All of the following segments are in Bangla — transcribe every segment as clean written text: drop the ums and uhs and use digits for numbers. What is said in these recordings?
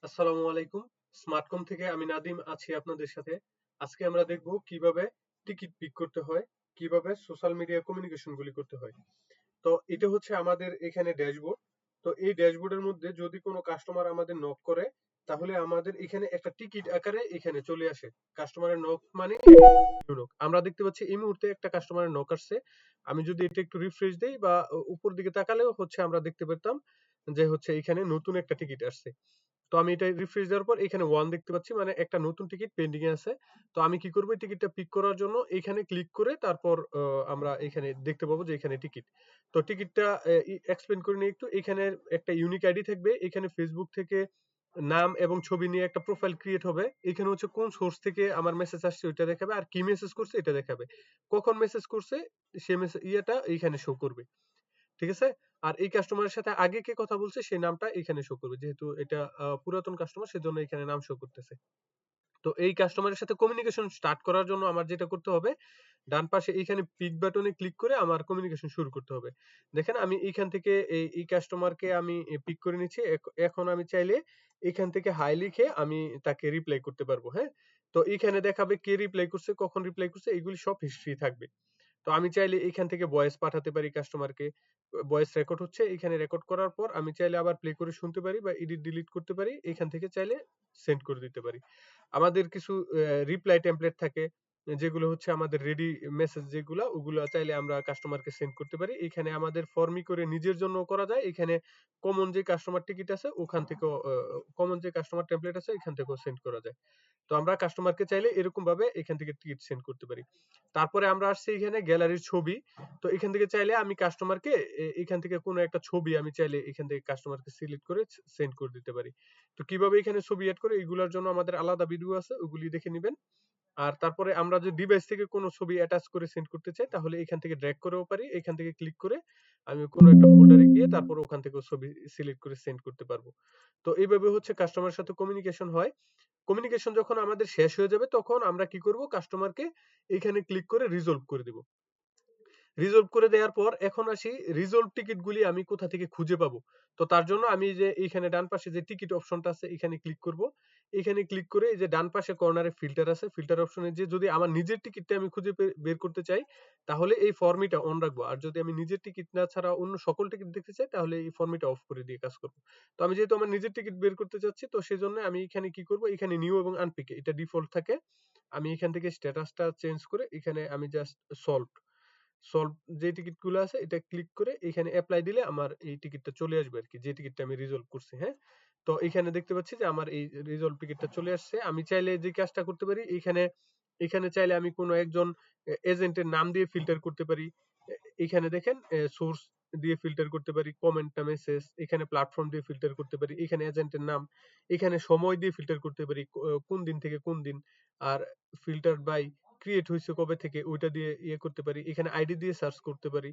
আসসালামু আলাইকুম। স্মার্টকম থেকে আমি নাদিম আছি আপনাদের সাথে। আজকে আমরা দেখব কিভাবে টিকিট পিক করতে হয়, কিভাবে সোশ্যাল মিডিয়া কমিউনিকেশন গুলি করতে হয়। তো এটা হচ্ছে আমাদের এখানে ড্যাশবোর্ড। তো এই ড্যাশবোর্ডের মধ্যে যদি কোনো কাস্টমার আমাদের নক করে, তাহলে আমাদের এখানে একটা টিকিট আকারে এখানে চলে আসে। কাস্টমারের নক মানে নক। আমরা দেখতে পাচ্ছি এই মুহূর্তে একটা কাস্টমারের নক আসছে। আমি যদি এটা একটু রিফ্রেশ দেই বা উপর দিকে তাকালেও হচ্ছে আমরা দেখতে পেতাম যে হচ্ছে এখানে নতুন একটা টিকিট আসছে। তো আমি এটা রিফ্রেশ দেওয়ার পর এখানে 1 দেখতে পাচ্ছি, মানে একটা নতুন টিকিট পেন্ডিং এ আছে। তো আমি কি করব, এই টিকিটটা পিক করার জন্য এখানে ক্লিক করে তারপর আমরা এখানে দেখতে পাবো যে এখানে টিকিট। তো টিকিটটা এক্সপ্লেইন করে নিই একটু। এখানে একটা ইউনিক আইডি থাকবে। এখানে ফেসবুক থেকে নাম এবং ছবি নিয়ে একটা প্রোফাইল ক্রিয়েট হবে। এখানে হচ্ছে কোন সোর্স থেকে আমার মেসেজ আসছে ওইটা দেখাবে, আর কি মেসেজ করছে এটা দেখাবে। কখন মেসেজ করছে সে মেসেজ ইয়েটা এইখানে শো করবে। ঠিক আছে? আর এই কাস্টমারের সাথে আগে কে কথা বলছে সেই নামটা এখানে শো করবে। যেহেতু এটা পুরাতন কাস্টমার সেজন্য এখানে নাম শো করতেছে। তো এই কাস্টমারের সাথে কমিউনিকেশন স্টার্ট করার জন্য আমার যেটা করতে হবে, ডান পাশে এইখানে পিক বাটনে ক্লিক করে আমার কমিউনিকেশন শুরু করতে হবে। দেখেন আমি এইখান থেকে এই কাস্টমারকে আমি পিক করে নিচ্ছি। এখন আমি চাইলে এখান থেকে হাই লিখে আমি তাকে রিপ্লাই করতে পারবো। হ্যাঁ? তো এখানে দেখাবে কে রিপ্লাই করছে, কখন রিপ্লাই করছে, এগুলি সব হিস্ট্রি থাকবে। তো আমি চাইলে এখান থেকে ভয়েস পাঠাতে পারি কাস্টমারকে। ভয়েস রেকর্ড হচ্ছে, এখানে রেকর্ড করার পর আমি চাইলে আবার প্লে করে শুনতে পারি বা এডিট ডিলিট করতে পারি। এখান থেকে চাইলে সেন্ড করে দিতে পারি। আমাদের কিছু রিপ্লাই টেমপ্লেট থাকে, যেগুলো হচ্ছে আমাদের রেডি মেসেজ যেগুলা, ওগুলা চাইলে আমরা কাস্টমারকে সেন্ড করতে পারি। এখানে আমাদের ফর্মি করে নিজের জন্য করা যায়। এখানে কমন যে কাস্টমার টিকিট আছে ওখান থেকেও কমন যে কাস্টমার টেমপ্লেট আছে এখান থেকেও সেন্ড করা যায়। তো আমরা কাস্টমারকে চাইলে এরকম ভাবে এখান থেকে টিকিট সেন্ড করতে পারি। তারপরে আমরা আসছি এখানে গ্যালারির ছবি। তো এখান থেকে চাইলে আমি কাস্টমারকে এখান থেকে কোনো একটা ছবি আমি চাইলে এখান থেকে কাস্টমারকে সিলেক্ট করে সেন্ড করে দিতে পারি। তো কিভাবে এখানে ছবি এড করে এগুলোর জন্য আমাদের আলাদা ভিডিও আছে, ওগুলি দেখে নিবেন। আর তারপরে আমরা যদি ডিভাইস থেকে কোনো ছবি অ্যাটাচ করে সেন্ড করতে চাই তাহলে এখান থেকে ড্র্যাগ করেও পারি। এখান থেকে ক্লিক করে আমি কোনো একটা ফোল্ডারে গিয়ে তারপর ওখান থেকে ছবি সিলেক্ট করে সেন্ড করতে পারবো। তো এইভাবে হচ্ছে কাস্টমারের সাথে কমিউনিকেশন হয়। কমিউনিকেশন যখন আমাদের শেষ হয়ে যাবে তখন আমরা কি করব, কাস্টমারকে এখানে ক্লিক করে রিজলভ করে দিব। রিজলভ করে দেওয়ার পর এখন আসি রিজলভ টিকিট গুলি আমি কোথা থেকে খুঁজে পাবো। তো তার জন্য আমি যে এইখানে ডান পাশে যে টিকিট অপশনটা আছে এখানে ক্লিক করব। এখানে ক্লিক করে এই যে ডান পাশে কর্নারে ফিল্টার আছে, ফিল্টার অপশনে যে যদি আমার নিজের টিকিটটা আমি খুঁজে বের করতে চাই তাহলে এই ফর্মিটা অন রাখবো। আর যদি আমি নিজের টিকিট না ছাড়া অন্য সকল টিকিট দেখতে চাই তাহলে এই ফর্মিটা অফ করে দিয়ে কাজ করব। তো আমি যেহেতু আমার নিজের টিকিট বের করতে চাচ্ছি তো সেজন্য আমি এখানে কি করব, এখানে নিউ এবং আনপিক এটা ডিফল্ট থাকে। আমি এখান থেকে স্ট্যাটাসটা চেঞ্জ করে এখানে আমি জাস্ট সলভড সলভ যে টিকিট গুলো আছে এটা ক্লিক করে এখানে এপ্লাই দিলে আমার এই টিকিটটা চলে আসবে আর কি, যে টিকিটটা আমি রিজলভ করছি। হ্যাঁ? তো এখানে দেখতে পাচ্ছি যে আমার এই রিজলভ টিকিটটা চলে আসছে। আমি চাইলে যে কাজটা করতে পারি, এখানে এখানে চাইলে আমি কোনো একজন এজেন্টের নাম দিয়ে ফিল্টার করতে পারি। এ এখানে দেখেন সোর্স দিয়ে ফিল্টার করতে পারি, কমেন্টটা মেসেজ, এখানে প্ল্যাটফর্ম দিয়ে ফিল্টার করতে পারি, এখানে এজেন্টের নাম, এখানে সময় দিয়ে ফিল্টার করতে পারি, কোন দিন থেকে কোন দিন, আর ফিল্টার বাই ক্রিয়েট হইছে কবে থেকে ওইটা দিয়ে ইয়ে করতে পারি। এখানে আইডি দিয়ে সার্চ করতে পারি।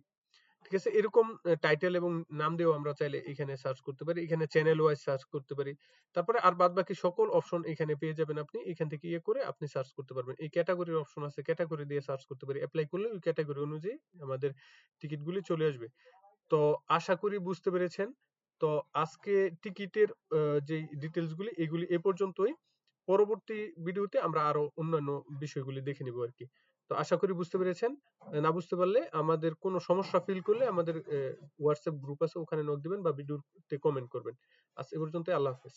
ঠিক আছে? এরকম টাইটেল এবং নাম দিয়েও আমরা চাইলে এখানে সার্চ করতে পারি। এখানে চ্যানেল ওয়াইজ সার্চ করতে পারি। তারপরে আর বাদবাকি সকল অপশন এখানে পেয়ে যাবেন আপনি। এখান থেকে ইয়ে করে আপনি সার্চ করতে পারবেন। এই ক্যাটেগরির অপশন আছে, ক্যাটেগরি দিয়ে সার্চ করতে পারি। এপ্লাই করলে ওই ক্যাটেগরি অনুযায়ী আমাদের টিকিটগুলি চলে আসবে। তো আশা করি বুঝতে পেরেছেন। তো আজকে টিকিটের যেই ডিটেইলস গুলি এগুলি এ পর্যন্তই। পরবর্তী ভিডিওতে আমরা আরো অন্যান্য বিষয়গুলি দেখে নিব আরকি। তো আশা করি বুঝতে পেরেছেন। না বুঝতে পারলে আমাদের কোনো সমস্যা ফিল করলে আমাদের WhatsApp গ্রুপ আছে ওখানে নক দিবেন বা ভিডিওতে কমেন্ট করবেন। আজ এ পর্যন্তই। আল্লাহ হাফেজ।